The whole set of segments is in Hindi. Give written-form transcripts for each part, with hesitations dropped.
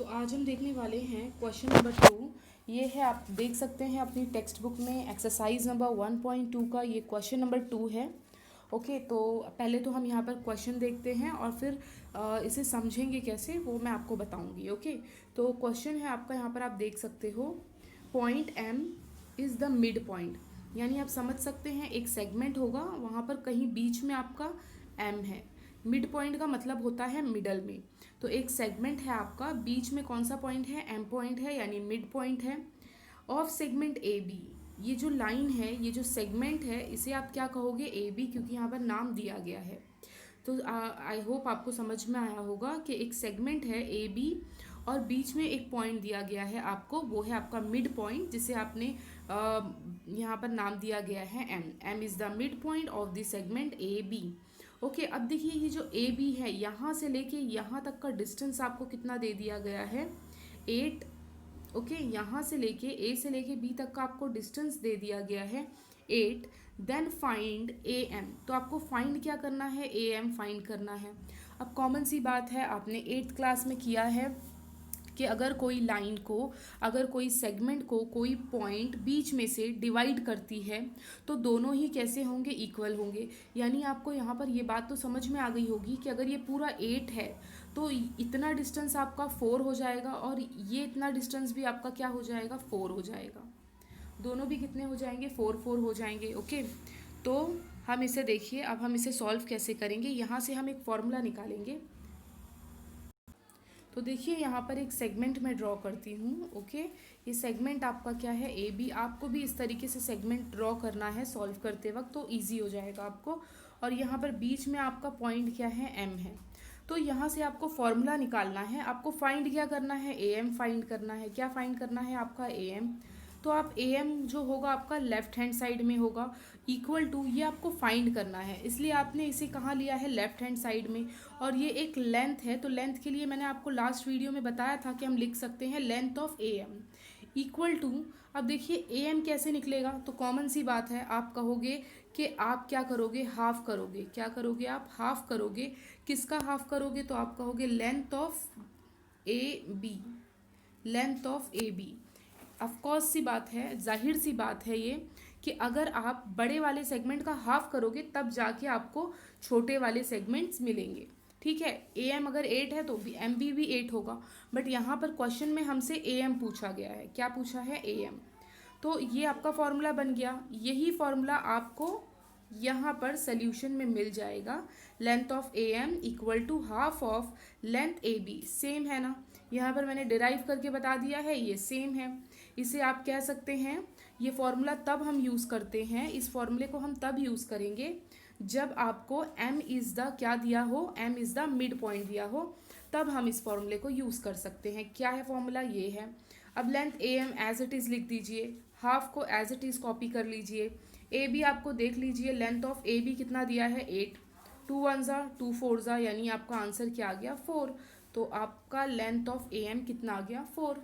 तो आज हम देखने वाले हैं क्वेश्चन नंबर 2। ये है, आप देख सकते हैं अपनी टेक्स्ट बुक में एक्सरसाइज नंबर 1.2 का ये क्वेश्चन नंबर 2 है। ओके, तो पहले तो हम यहाँ पर क्वेश्चन देखते हैं और फिर इसे समझेंगे कैसे वो मैं आपको बताऊंगी। ओके, तो क्वेश्चन है आपका, यहाँ पर आप देख सकते हो, point M is the mid point. यानी आप समझ सकते हैं एक सेगमेंट होगा, वहाँ पर कहीं बीच में आपका एम है। मिड पॉइंट का मतलब होता है मिडल में। तो एक सेगमेंट है आपका, बीच में कौन सा पॉइंट है? एम पॉइंट है, यानी मिड पॉइंट है ऑफ सेगमेंट ए बी। ये जो लाइन है, ये जो सेगमेंट है, इसे आप क्या कहोगे? ए बी, क्योंकि यहाँ पर नाम दिया गया है। तो आई होप आपको समझ में आया होगा कि एक सेगमेंट है ए बी और बीच में एक पॉइंट दिया गया है आपको, वो है आपका मिड पॉइंट, जिसे आपने यहाँ पर नाम दिया गया है M. M is the mid point of the segment A B. Okay, अब देखिए ये जो ए बी है, यहाँ से लेके यहाँ तक का डिस्टेंस आपको कितना दे दिया गया है? 8। ओके, यहाँ से लेके ए से लेके बी तक का आपको डिस्टेंस दे दिया गया है 8। Then find A M. तो आपको फाइंड क्या करना है? ए एम फाइंड करना है। अब कॉमन सी बात है, आपने 8th क्लास में किया है कि अगर कोई लाइन को, अगर कोई सेगमेंट को कोई पॉइंट बीच में से डिवाइड करती है तो दोनों ही कैसे होंगे? इक्वल होंगे। यानी आपको यहाँ पर ये बात तो समझ में आ गई होगी कि अगर ये पूरा 8 है तो इतना डिस्टेंस आपका 4 हो जाएगा और ये इतना डिस्टेंस भी आपका क्या हो जाएगा? 4 हो जाएगा। दोनों भी कितने हो जाएंगे? 4 हो जाएंगे। ओके, तो हम इसे देखिए, अब हम इसे सॉल्व कैसे करेंगे। यहाँ से हम एक फॉर्मूला निकालेंगे। तो देखिए यहाँ पर एक सेगमेंट मैं ड्रॉ करती हूँ। ओके, ये सेगमेंट आपका क्या है? A B. आपको भी इस तरीके से सेगमेंट ड्रॉ करना है सॉल्व करते वक्त, तो इजी हो जाएगा आपको। और यहाँ पर बीच में आपका पॉइंट क्या है? एम है। तो यहाँ से आपको फॉर्मूला निकालना है। आपको फाइंड क्या करना है? ए एम फाइंड करना है। क्या फाइंड करना है आपका? A M. तो आप ए एम जो होगा आपका लेफ्ट हैंड साइड में होगा, इक्वल टू, ये आपको फाइंड करना है, इसलिए आपने इसे कहाँ लिया है? लेफ्ट हैंड साइड में। और ये एक लेंथ है, तो लेंथ के लिए मैंने आपको लास्ट वीडियो में बताया था कि हम लिख सकते हैं length of A M equal to. अब देखिए ए एम कैसे निकलेगा? तो कॉमन सी बात है, आप कहोगे कि आप क्या करोगे? हाफ करोगे। क्या करोगे? आप हाफ करोगे। किसका हाफ करोगे? तो आप कहोगे length of A B. Length of A B. Of course सी बात है, जाहिर सी बात है ये, कि अगर आप बड़े वाले सेगमेंट का हाफ करोगे तब जाके आपको छोटे वाले सेगमेंट्स मिलेंगे। ठीक है, ए एम अगर 8 है तो एम बी भी 8 होगा। बट यहाँ पर क्वेश्चन में हमसे ए एम पूछा गया है। क्या पूछा है? A M. तो ये आपका फॉर्मूला बन गया। यही फॉर्मूला आपको यहाँ पर सोल्यूशन में मिल जाएगा। Length of A M equal to half of length A B. Same है ना? यहाँ पर मैंने डिराइव करके बता दिया है, ये सेम है। इसे आप कह सकते हैं, ये फॉर्मूला तब हम यूज़ करते हैं, इस फॉर्मूले को हम तब यूज़ करेंगे जब आपको m इज़ द क्या दिया हो? m is the mid point दिया हो, तब हम इस फॉर्मूले को यूज़ कर सकते हैं। क्या है फॉर्मूला? ये है। अब length A M as it is लिख दीजिए, हाफ को एज इट इज़ कॉपी कर लीजिए। ए बी आपको देख लीजिए, लेंथ ऑफ ए बी कितना दिया है? 8। 2 1 ज़ा 2 4 ज़ा, यानी आपका आंसर क्या आ गया? 4। तो आपका लेंथ ऑफ ए एम कितना आ गया? 4।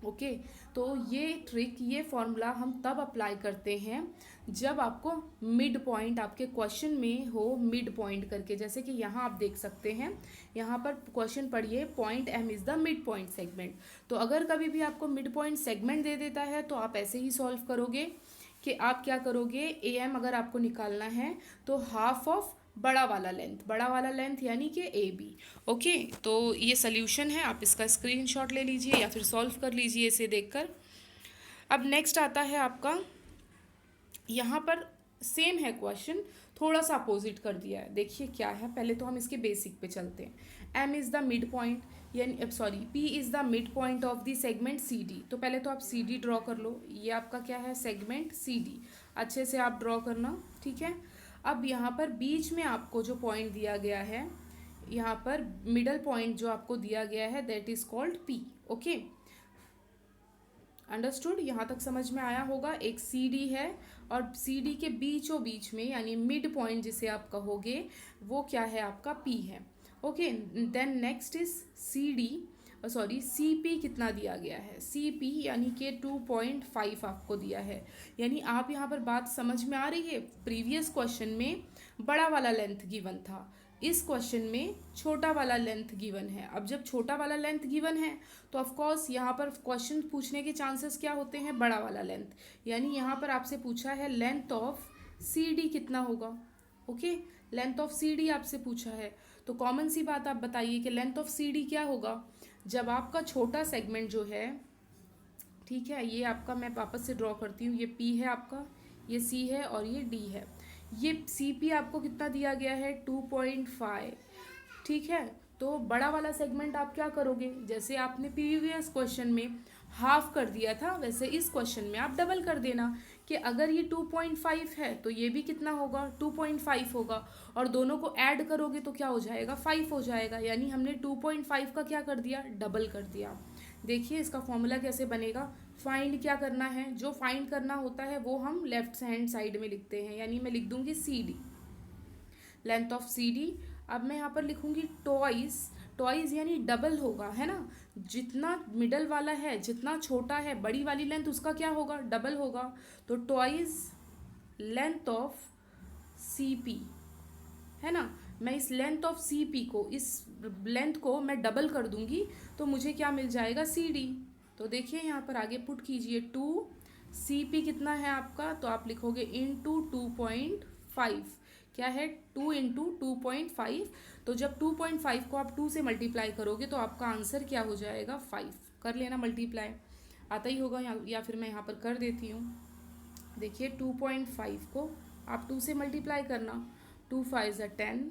ओके, तो ये ट्रिक, ये फॉर्मूला हम तब अप्लाई करते हैं जब आपको मिड पॉइंट आपके क्वेश्चन में हो, मिड पॉइंट करके। जैसे कि यहाँ आप देख सकते हैं, यहाँ पर क्वेश्चन पढ़िए, point M is the mid point segment. तो अगर कभी भी आपको मिड पॉइंट सेगमेंट दे देता है तो आप ऐसे ही सॉल्व करोगे कि आप क्या करोगे? ए एम अगर आपको निकालना है तो हाफ ऑफ बड़ा वाला लेंथ, बड़ा वाला लेंथ यानी कि ए बी। ओके, तो ये सोल्यूशन है, आप इसका स्क्रीनशॉट ले लीजिए या फिर सॉल्व कर लीजिए इसे देखकर। अब नेक्स्ट आता है आपका, यहाँ पर सेम है क्वेश्चन, थोड़ा सा अपोजिट कर दिया है। देखिए क्या है, पहले तो हम इसके बेसिक पे चलते हैं। M is the mid point, यानी sorry, P is the mid point of the segment C D. तो पहले तो आप सी डी ड्रॉ कर लो। ये आपका क्या है? Segment C D. अच्छे से आप ड्रॉ करना, ठीक है। अब यहाँ पर बीच में आपको जो पॉइंट दिया गया है, यहाँ पर मिडल पॉइंट जो आपको दिया गया है, that is called P. Okay, understood? यहाँ तक समझ में आया होगा। एक सी डी है और सी डी के बीचों बीच में, यानी मिड पॉइंट जिसे आप कहोगे, वो क्या है? आपका पी है। Okay, then next is C D, sorry C P कितना दिया गया है? सी पी यानी कि 2.5 आपको दिया है। यानी आप यहाँ पर बात समझ में आ रही है? प्रीवियस क्वेश्चन में बड़ा वाला लेंथ गिवन था, इस क्वेश्चन में छोटा वाला लेंथ गिवन है। अब जब छोटा वाला लेंथ गिवन है तो ऑफ कोर्स यहाँ पर क्वेश्चन पूछने के चांसेस क्या होते हैं, बड़ा वाला लेंथ। यानी यहाँ पर आपसे पूछा है लेंथ ऑफ सी डी कितना होगा। Okay, length of C D आपसे पूछा है, तो कॉमन सी बात आप बताइए कि लेंथ ऑफ सी डी क्या होगा। जब आपका छोटा सेगमेंट जो है, ठीक है, ये आपका मैं वापस से ड्रॉ करती हूँ, ये पी है आपका, ये सी है और ये डी है। ये सी पी आपको कितना दिया गया है, 2.5, ठीक है। तो बड़ा वाला सेगमेंट आप क्या करोगे, जैसे आपने प्रीवियस क्वेश्चन में हाफ कर दिया था वैसे इस क्वेश्चन में आप डबल कर देना कि अगर ये 2.5 है तो ये भी कितना होगा, 2.5 होगा, और दोनों को ऐड करोगे तो क्या हो जाएगा, 5 हो जाएगा। यानी हमने 2.5 का क्या कर दिया, डबल कर दिया। देखिए इसका फॉर्मूला कैसे बनेगा। फाइंड क्या करना है, जो फाइंड करना होता है वो हम लेफ्ट हैंड साइड में लिखते हैं। यानी मैं लिख दूंगी C D, length of C D. अब मैं यहाँ पर लिखूंगी टॉइस, टॉइस यानी डबल होगा, है ना। जितना मिडल वाला है, जितना छोटा है, बड़ी वाली लेंथ उसका क्या होगा, डबल होगा। तो twice length of C P, है ना। मैं इस लेंथ ऑफ सी पी को, इस लेंथ को मैं डबल कर दूंगी तो मुझे क्या मिल जाएगा, सी डी। तो देखिए यहाँ पर आगे पुट कीजिए, 2 सी पी कितना है आपका, तो आप लिखोगे इंटू 2.5, क्या है 2 इंटू 2.5। तो जब 2.5 को आप 2 से मल्टीप्लाई करोगे तो आपका आंसर क्या हो जाएगा, 5। कर लेना मल्टीप्लाई, आता ही होगा या फिर मैं यहाँ पर कर देती हूँ। देखिए 2.5 को आप 2 से मल्टीप्लाई करना, 2 5 ज़ा 10,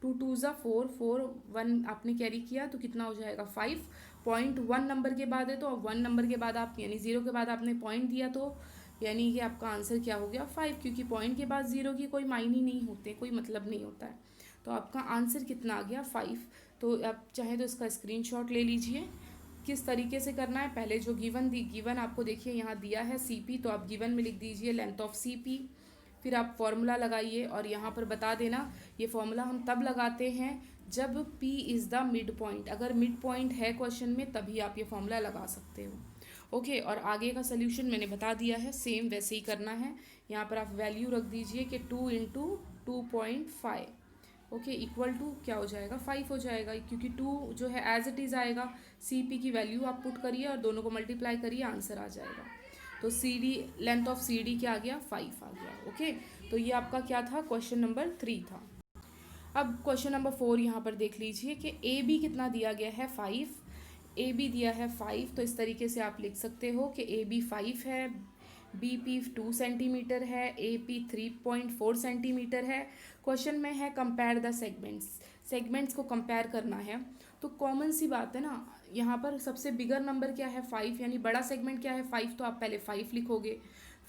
2 2 ज़ा 4, 4 1 आपने कैरी किया तो कितना हो जाएगा 5। पॉइंट 1 नंबर के बाद है तो 1 नंबर के बाद आप यानी 0 के बाद आपने पॉइंट दिया तो यानी कि आपका आंसर क्या हो गया, 5, क्योंकि पॉइंट के बाद 0 की कोई मायने नहीं होते, कोई मतलब नहीं होता है। तो आपका आंसर कितना आ गया, 5। तो आप चाहे तो इसका स्क्रीनशॉट ले लीजिए। किस तरीके से करना है, पहले जो गिवन आपको देखिए यहाँ दिया है सीपी, तो आप गिवन में लिख दीजिए लेंथ ऑफ सीपी, फिर आप फॉर्मूला लगाइए और यहाँ पर बता देना ये फॉर्मूला हम तब लगाते हैं जब P is the mid point. अगर मिड पॉइंट है क्वेश्चन में तभी आप ये फॉर्मूला लगा सकते हो। ओके, और आगे का सोल्यूशन मैंने बता दिया है, सेम वैसे ही करना है। यहाँ पर आप वैल्यू रख दीजिए कि 2 इंटू 2.5, ओके, इक्वल टू क्या हो जाएगा, 5 हो जाएगा, क्योंकि 2 जो है एज इट इज़ आएगा। सी पी की वैल्यू आप पुट करिए और दोनों को मल्टीप्लाई करिए, आंसर आ जाएगा। तो C D length of C D क्या आ गया, 5 आ गया। ओके, तो ये आपका क्या था, क्वेश्चन नंबर 3 था। अब क्वेश्चन नंबर 4 यहाँ पर देख लीजिए कि ए बी कितना दिया गया है, 5। ए बी दिया है 5, तो इस तरीके से आप लिख सकते हो कि ए बी 5 है, बी पी 2 सेंटीमीटर है, ए पी 3.4 सेंटीमीटर है। क्वेश्चन में है कंपेयर द सेगमेंट्स, सेगमेंट्स को कंपेयर करना है। तो कॉमन सी बात है ना, यहाँ पर सबसे बिगर नंबर क्या है, 5, यानी बड़ा सेगमेंट क्या है, 5, तो आप पहले 5 लिखोगे।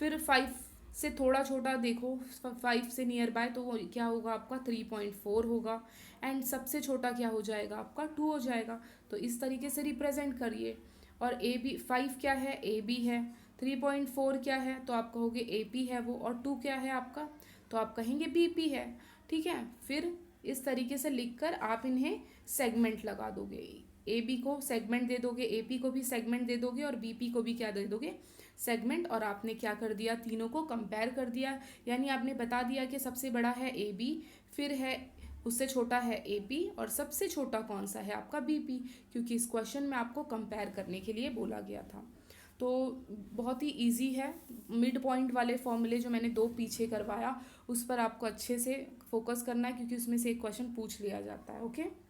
फिर 5 से थोड़ा छोटा देखो, 5 से नियर बाय, तो वो क्या होगा आपका 3.4 होगा। एंड सबसे छोटा क्या हो जाएगा आपका 2 हो जाएगा। तो इस तरीके से रिप्रेजेंट करिए। और ए बी 5 क्या है, ए बी है, 3.4 क्या है, तो आप कहोगे ए पी है वो, और 2 क्या है आपका, तो आप कहेंगे बी पी है। ठीक है, फिर इस तरीके से लिखकर आप इन्हें सेगमेंट लगा दोगे, ए बी को सेगमेंट दे दोगे, ए पी को भी सेगमेंट दे दोगे और बी पी को भी क्या दे दोगे, सेगमेंट। और आपने क्या कर दिया, तीनों को कंपेयर कर दिया। यानी आपने बता दिया कि सबसे बड़ा है ए बी, फिर है उससे छोटा है ए पी, और सबसे छोटा कौन सा है आपका बी पी, क्योंकि इस क्वेश्चन में आपको कंपेयर करने के लिए बोला गया था। तो बहुत ही इजी है। मिड पॉइंट वाले फॉर्मूले जो मैंने 2 पीछे करवाया उस पर आपको अच्छे से फोकस करना है, क्योंकि उसमें से एक क्वेश्चन पूछ लिया जाता है। ओके।